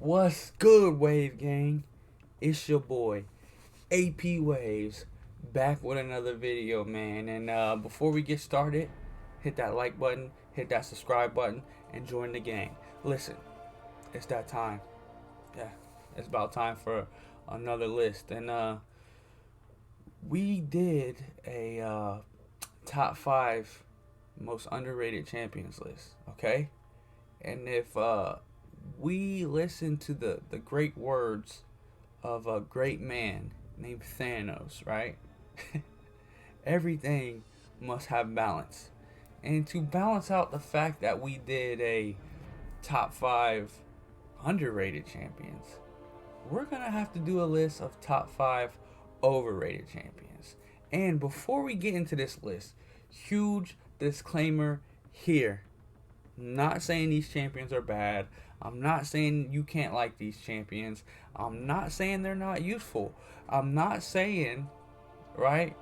What's good, Wave Gang? It's your boy, AP Waves, back with another video, man. And before we get started, hit that like button, hit that subscribe button, and join the gang. Listen, it's that time. Yeah, it's about time for another list. And we did a top 5 most underrated champions list, okay? And if we listen to the great words of a great man named Thanos, right? Everything must have balance. And to balance out the fact that we did a top 5 underrated champions, we're going to have to do a list of top 5 overrated champions. And before we get into this list, huge disclaimer here. I'm not saying these champions are bad. I'm not saying you can't like these champions. I'm not saying they're not useful. I'm not saying, right,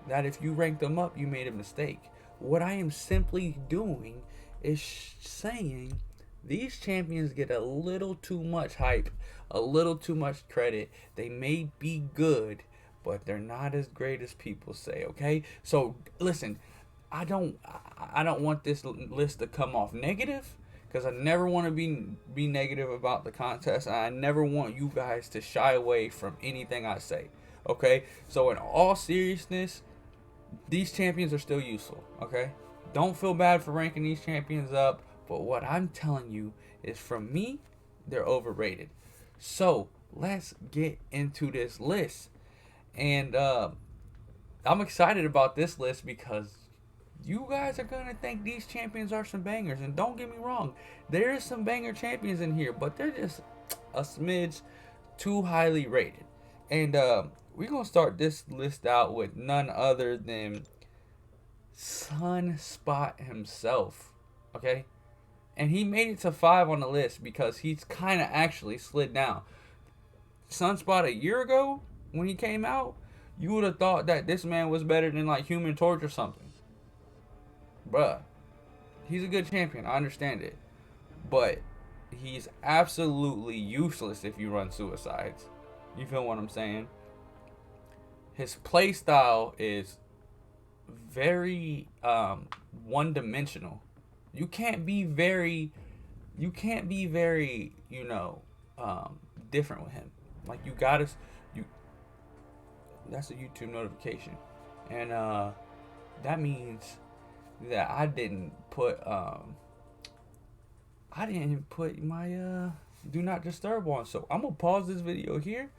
that if you rank them up, you made a mistake. What I am simply doing is saying these champions get a little too much hype, a little too much credit. They may be good, but they're not as great as people say, okay? So, listen, I don't want this list to come off negative, because I never want to be negative about the contest, and I never want you guys to shy away from anything I say. Okay? So in all seriousness, these champions are still useful, okay? Don't feel bad for ranking these champions up, but what I'm telling you is, from me, they're overrated. So, let's get into this list. And I'm excited about this list because you guys are going to think these champions are some bangers. And don't get me wrong, there is some banger champions in here, but they're just a smidge too highly rated. And we're going to start this list out with none other than Sunspot himself. Okay? And he made it to 5 on the list because he's kind of actually slid down. Sunspot a year ago, when he came out, you would have thought that this man was better than like Human Torch or something. Bruh, he's a good champion, I understand it, but he's absolutely useless if you run suicides. You feel what I'm saying? His playstyle is very one-dimensional. You can't be very, different with him. Like, you gotta, that's a YouTube notification, and that means that I didn't put my do not disturb on. So I'm gonna pause this video here,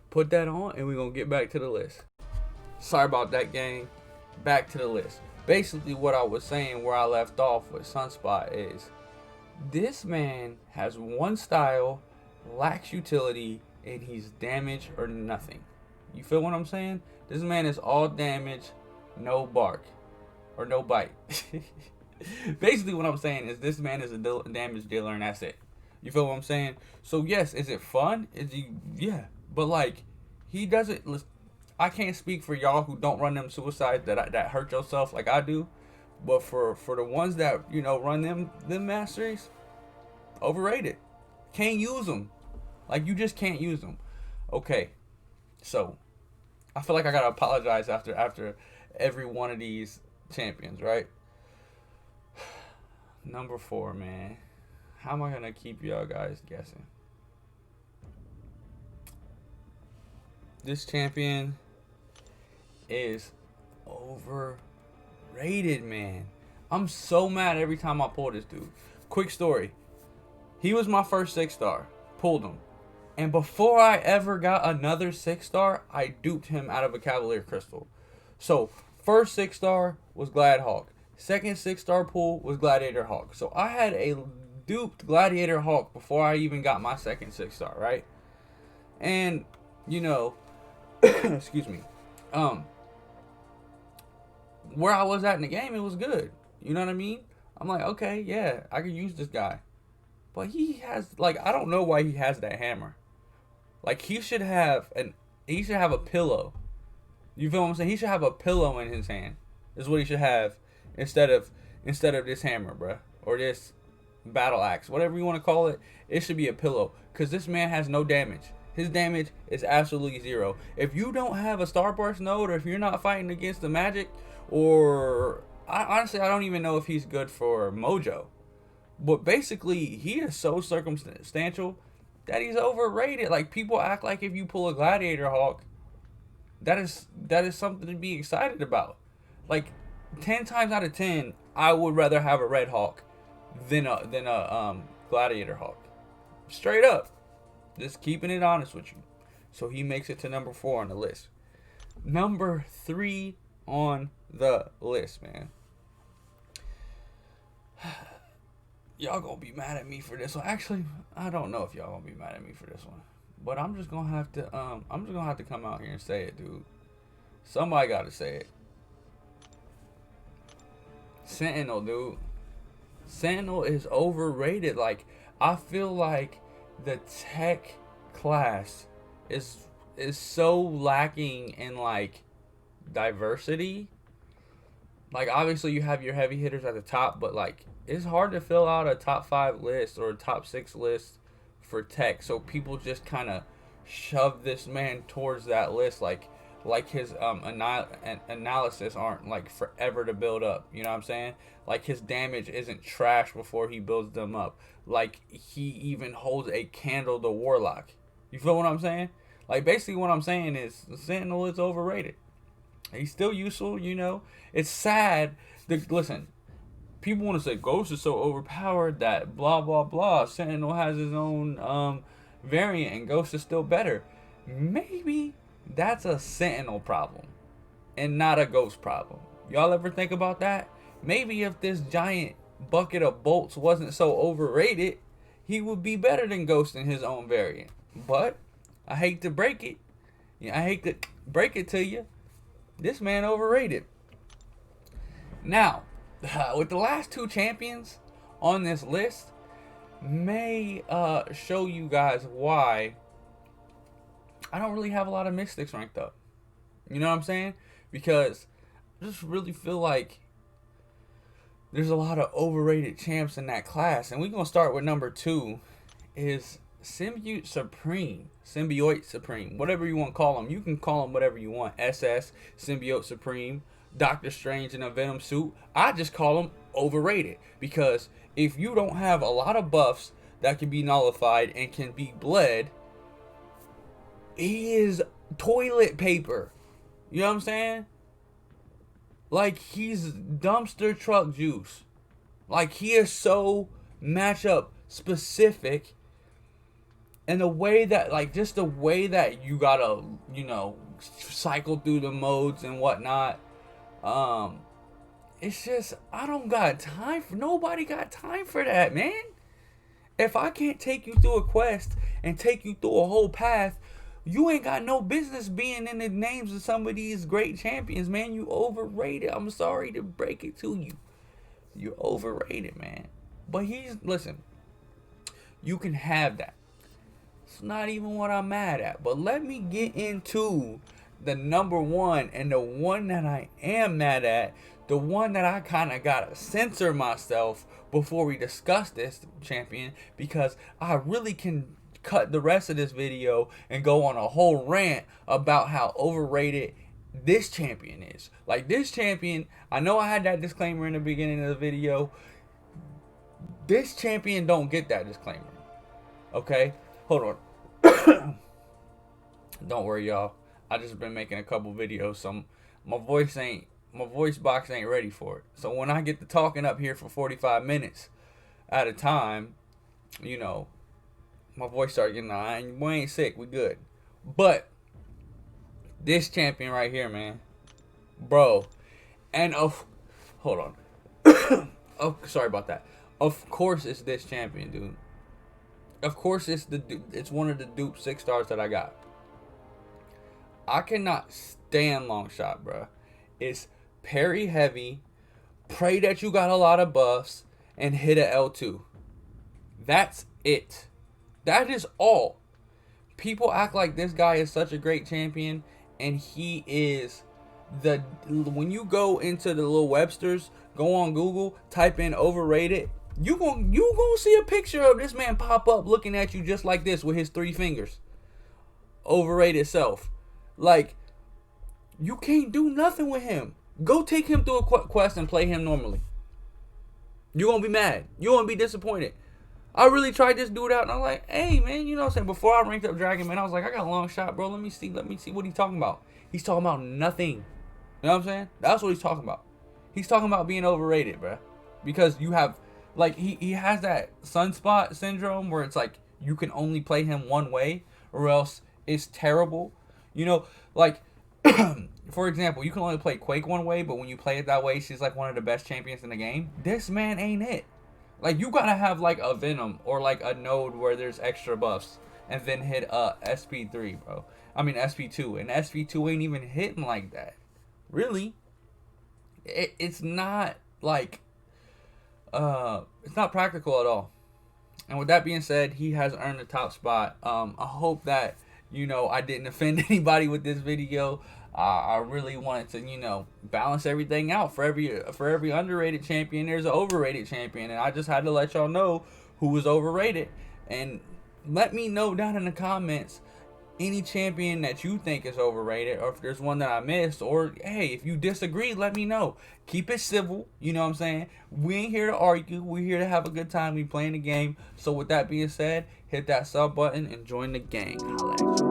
put that on, and we're gonna get back to the list. Sorry about that, gang. Back to the list. Basically, what I was saying where I left off with Sunspot is this man has one style, lacks utility, and he's damage or nothing. You feel what I'm saying? This man is all damage, no bark. Or no bite. Basically, what I'm saying is this man is a damage dealer, and that's it. You feel what I'm saying? So yes, is it fun? Yeah, but like, he doesn't. I can't speak for y'all who don't run them suicides that hurt yourself like I do, but for the ones that run them masteries, overrated. Can't use them. Like, you just can't use them. Okay, so I feel like I gotta apologize after every one of these champions, right? Number 4, man. How am I gonna keep y'all guys guessing? This champion is overrated, man. I'm so mad every time I pull this dude. Quick story. He was my first 6-star. Pulled him. And before I ever got another 6-star, I duped him out of a Cavalier Crystal. So, first 6-star was Glad Hulk. Second 6-star pull was Gladiator Hulk. So I had a duped Gladiator Hulk before I even got my second 6-star, right? And, excuse me. Where I was at in the game, it was good. You know what I mean? I'm like, okay, yeah, I can use this guy. But he has, like, I don't know why he has that hammer. Like, he should have a pillow. You feel what I'm saying? He should have a pillow in his hand. Is what he should have instead of this hammer, bruh. Or this battle axe, whatever you want to call it. It should be a pillow, because this man has no damage. His damage is absolutely zero. If you don't have a Starburst node, or if you're not fighting against the Magic, or honestly, I don't even know if he's good for Mojo. But basically, he is so circumstantial that he's overrated. Like, people act like if you pull a Gladiator Hulk, that is something to be excited about. Like, 10 times out of 10, I would rather have a Red Hulk than a Gladiator Hulk. Straight up. Just keeping it honest with you. So he makes it to number 4 on the list. Number 3 on the list, man. Y'all gonna be mad at me for this one. Actually, I don't know if y'all gonna be mad at me for this one. But I'm just gonna have to come out here and say it, dude. Somebody gotta say it. Sentinel, dude. Sentinel is overrated. Like, I feel like the tech class is so lacking in, like, diversity. Like, obviously you have your heavy hitters at the top, but, like, it's hard to fill out a top 5 list or a top 6 list for tech. So people just kind of shove this man towards that list, like his analysis aren't, like, forever to build up. You know what I'm saying? Like, his damage isn't trash before he builds them up. Like, he even holds a candle to Warlock. You feel what I'm saying? Like, basically what I'm saying is Sentinel is overrated. He's still useful, you know. It's sad. Listen, people want to say Ghost is so overpowered that blah, blah, blah. Sentinel has his own variant and Ghost is still better. Maybe that's a Sentinel problem and not a Ghost problem. Y'all ever think about that? Maybe if this giant bucket of bolts wasn't so overrated, he would be better than Ghost in his own variant. But I hate to break it. I hate to break it to you. This man overrated. Now, with the last 2 champions on this list, may show you guys why I don't really have a lot of Mystics ranked up. You know what I'm saying? Because I just really feel like there's a lot of overrated champs in that class. And we're going to start with number 2 is Symbiote Supreme, whatever you want to call him. You can call him whatever you want. SS, Symbiote Supreme, Doctor Strange in a Venom suit. I just call him overrated, because if you don't have a lot of buffs that can be nullified and can be bled, he is toilet paper. You know what I'm saying? Like, he's dumpster truck juice. Like, he is so matchup specific. And the way that, like, just the way that you gotta, you know, cycle through the modes and whatnot. It's just, I don't got time for, nobody got time for that, man. If I can't take you through a quest and take you through a whole path, you ain't got no business being in the names of some of these great champions, man. You overrated. I'm sorry to break it to you. You're overrated, man. But listen, you can have that. It's not even what I'm mad at. But let me get into the number 1, and the one that I am mad at, the one that I kind of got to censor myself before we discuss this champion, because I really can cut the rest of this video and go on a whole rant about how overrated this champion is. Like, this champion, I know I had that disclaimer in the beginning of the video. This champion don't get that disclaimer. Okay? Hold on. Don't worry, y'all. I just been making a couple videos, so my voice box ain't ready for it. So when I get to talking up here for 45 minutes at a time, you know, my voice started getting, we ain't sick, we good. But this champion right here, man, bro, and hold on. Oh, sorry about that. Of course it's this champion, dude. Of course it's one of the dupe 6 stars that I got. I cannot stand long shot, bro. It's parry heavy, pray that you got a lot of buffs, and hit a L2. That's it. That is all. People act like this guy is such a great champion, and he is when you go into the little Websters, go on Google, type in overrated, You gonna see a picture of this man pop up looking at you just like this with his 3 fingers. Overrated self. Like, you can't do nothing with him. Go take him through a quest and play him normally. You're gonna be mad. You're gonna be disappointed. I really tried this dude out, and I'm like, hey, man, you know what I'm saying? Before I ranked up Dragon, man, I was like, I got a long shot, bro. Let me see what he's talking about. He's talking about nothing. You know what I'm saying? That's what he's talking about. He's talking about being overrated, bro. Because you have, like, he has that Sunspot syndrome where it's like you can only play him one way or else it's terrible. You know, like, for example, you can only play Quake one way, but when you play it that way, she's like one of the best champions in the game. This man ain't it. Like, you gotta have like a Venom or like a node where there's extra buffs and then hit SP3, bro. I mean SP2, and SP2 ain't even hitting like that. Really, it's not like it's not practical at all. And with that being said, he has earned the top spot. I hope that, you know, I didn't offend anybody with this video. I really wanted to, you know, balance everything out. For every underrated champion, there's an overrated champion, and I just had to let y'all know who was overrated. And let me know down in the comments any champion that you think is overrated, or if there's one that I missed, or hey, if you disagree, let me know. Keep it civil, you know what I'm saying? We ain't here to argue. We're here to have a good time. We playing the game. So with that being said, hit that sub button and join the gang. Holla at you.